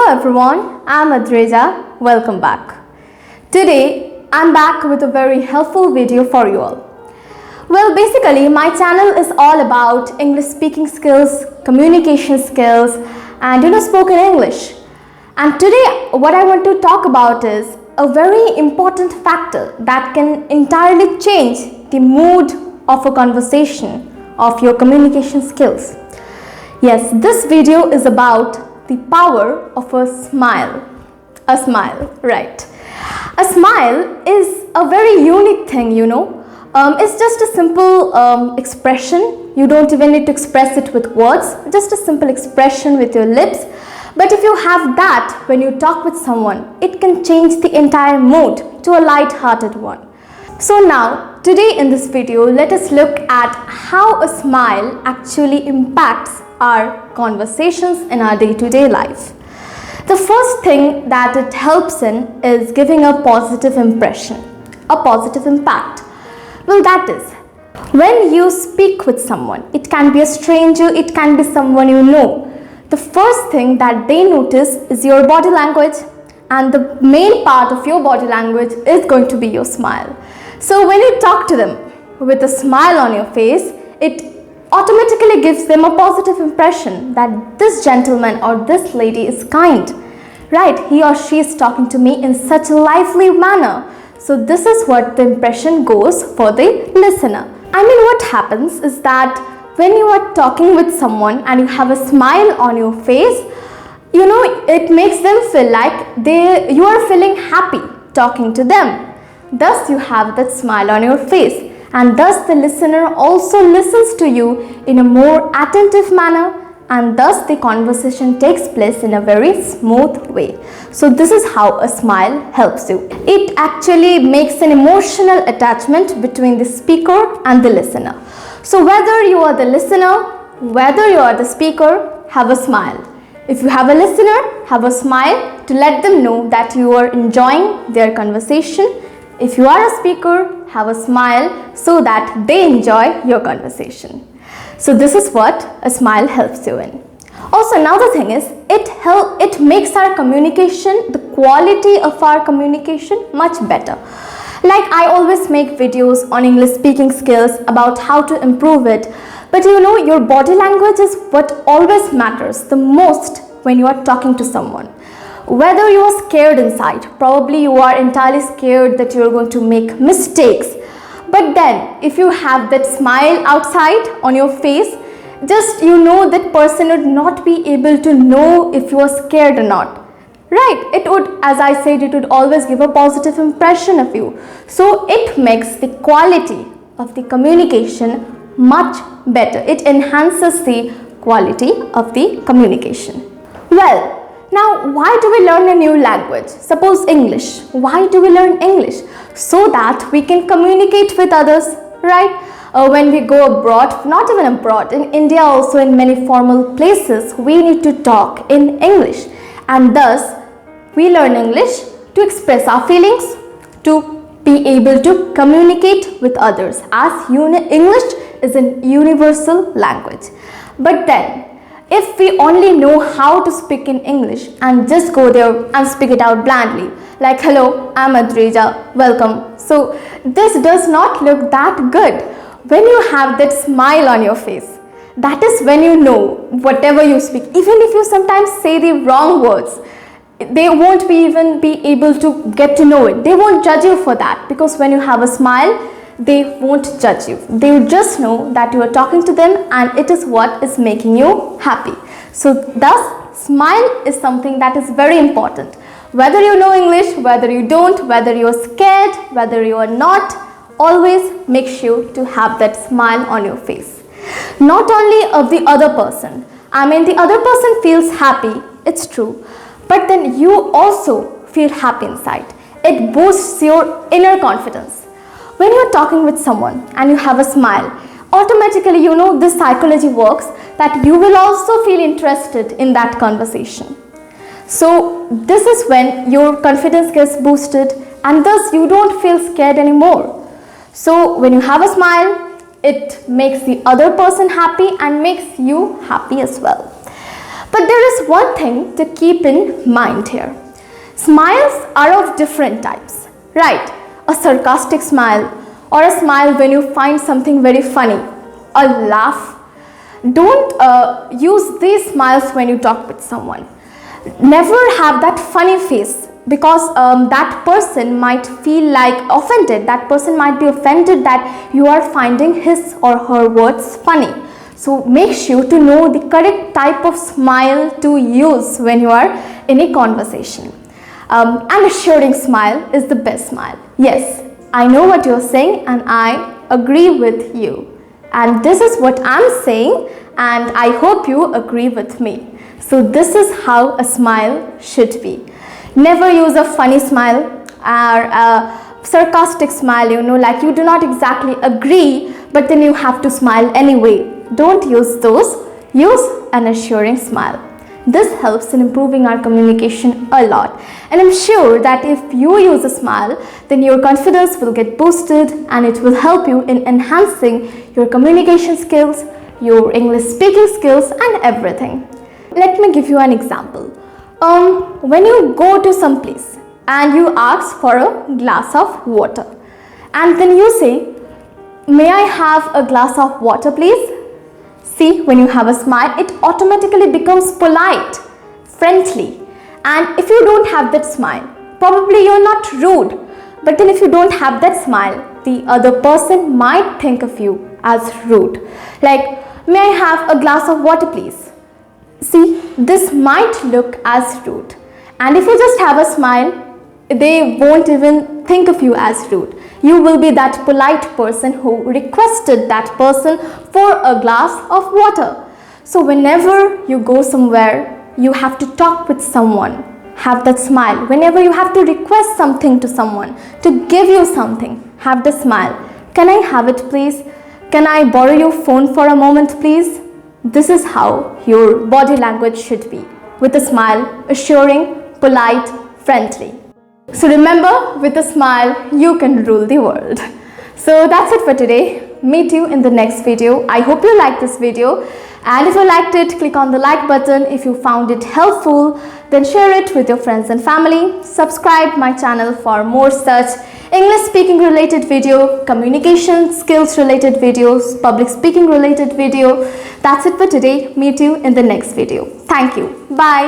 everyone, I'm Adrija. Welcome back. Today, I'm back with a very helpful video for you all. Well, basically, my channel is all about English speaking skills, communication skills, and spoken English. And today, what I want to talk about is a very important factor that can entirely change the mood of a conversation, of your communication skills. Yes, this video is about the power of a smile. A smile, right. A smile is a very unique thing, It's just a simple expression. You don't even need to express it with words, just a simple expression with your lips. But if you have that when you talk with someone, it can change the entire mood to a light-hearted one. So now, today in this video, let us look at how a smile actually impacts our conversations in our day-to-day life. The first thing that it helps in is giving a positive impression, a positive impact. Well, that is, when you speak with someone, it can be a stranger, it can be someone you know. The first thing that they notice is your body language, and the main part of your body language is going to be your smile. So when you talk to them with a smile on your face, it automatically gives them a positive impression that this gentleman or this lady is kind, right? He or she is talking to me in such a lively manner. So this is what the impression goes for the listener. What happens is that when you are talking with someone and you have a smile on your face, it makes them feel like you are feeling happy talking to them. Thus you have that smile on your face, and thus the listener also listens to you in a more attentive manner, and thus the conversation takes place in a very smooth way. So this is how a smile helps you. It actually makes an emotional attachment between the speaker and the listener. So whether you are the listener, whether you are the speaker, have a smile. If you have a listener, have a smile to let them know that you are enjoying their conversation. If you are a speaker, have a smile so that they enjoy your conversation. So this is what a smile helps you in. Also, another thing is it makes our communication, the quality of our communication, much better. Like I always make videos on English speaking skills about how to improve it. But your body language is what always matters the most when you are talking to someone. Whether you are scared inside, probably you are entirely scared that you are going to make mistakes. But then, if you have that smile outside on your face, just that person would not be able to know if you are scared or not. Right? It would, as I said, it would always give a positive impression of you. So it makes the quality of the communication much better. It enhances the quality of the communication. Well, now, why do we learn a new language? Suppose English. Why do we learn English? So that we can communicate with others, right? When we go abroad, not even abroad, in India also in many formal places, we need to talk in English. And thus, we learn English to express our feelings, to be able to communicate with others, as English is a universal language. But then, if we only know how to speak in English and just go there and speak it out blandly, like, hello, I'm Adrija, welcome. So this does not look that good. When you have that smile on your face, that is when you know whatever you speak, even if you sometimes say the wrong words, they won't even be able to get to know it. They won't judge you for that, because when you have a smile, they won't judge you. They will just know that you are talking to them and it is what is making you happy. So thus, smile is something that is very important. Whether you know English, whether you don't, whether you are scared, whether you are not, always make sure to have that smile on your face. Not only of the other person. The other person feels happy, it's true. But then you also feel happy inside. It boosts your inner confidence. When you are talking with someone and you have a smile, automatically this psychology works that you will also feel interested in that conversation. So this is when your confidence gets boosted, and thus you don't feel scared anymore. So when you have a smile, it makes the other person happy and makes you happy as well. But there is one thing to keep in mind here. Smiles are of different types, right? A sarcastic smile or a smile when you find something very funny, a laugh. Don't use these smiles when you talk with someone. Never have that funny face, because that person might feel like offended. That person might be offended that you are finding his or her words funny. So make sure to know the correct type of smile to use when you are in a conversation. An assuring smile is the best smile. Yes, I know what you're saying and I agree with you. And this is what I'm saying, and I hope you agree with me. So this is how a smile should be. Never use a funny smile or a sarcastic smile, like you do not exactly agree, but then you have to smile anyway. Don't use those. Use an assuring smile. This helps in improving our communication a lot. And I'm sure that if you use a smile, then your confidence will get boosted and it will help you in enhancing your communication skills, your English speaking skills and everything. Let me give you an example. When you go to some place and you ask for a glass of water, and then you say, "May I have a glass of water, please?" See, when you have a smile, it automatically becomes polite, friendly. And if you don't have that smile, probably you're not rude. But then if you don't have that smile, the other person might think of you as rude. Like, "May I have a glass of water, please?" See, this might look as rude. And if you just have a smile, they won't even think of you as rude. You will be that polite person who requested that person for a glass of water. So whenever you go somewhere, you have to talk with someone, have that smile. Whenever you have to request something to someone, to give you something, have the smile. "Can I have it, please? Can I borrow your phone for a moment, please?" This is how your body language should be, with a smile, assuring, polite, friendly. So remember, with a smile, you can rule the world. So that's it for today. Meet you in the next video. I hope you liked this video. And if you liked it, click on the like button. If you found it helpful, then share it with your friends and family. Subscribe my channel for more such English speaking related video, communication skills related videos, public speaking related video. That's it for today. Meet you in the next video. Thank you. Bye.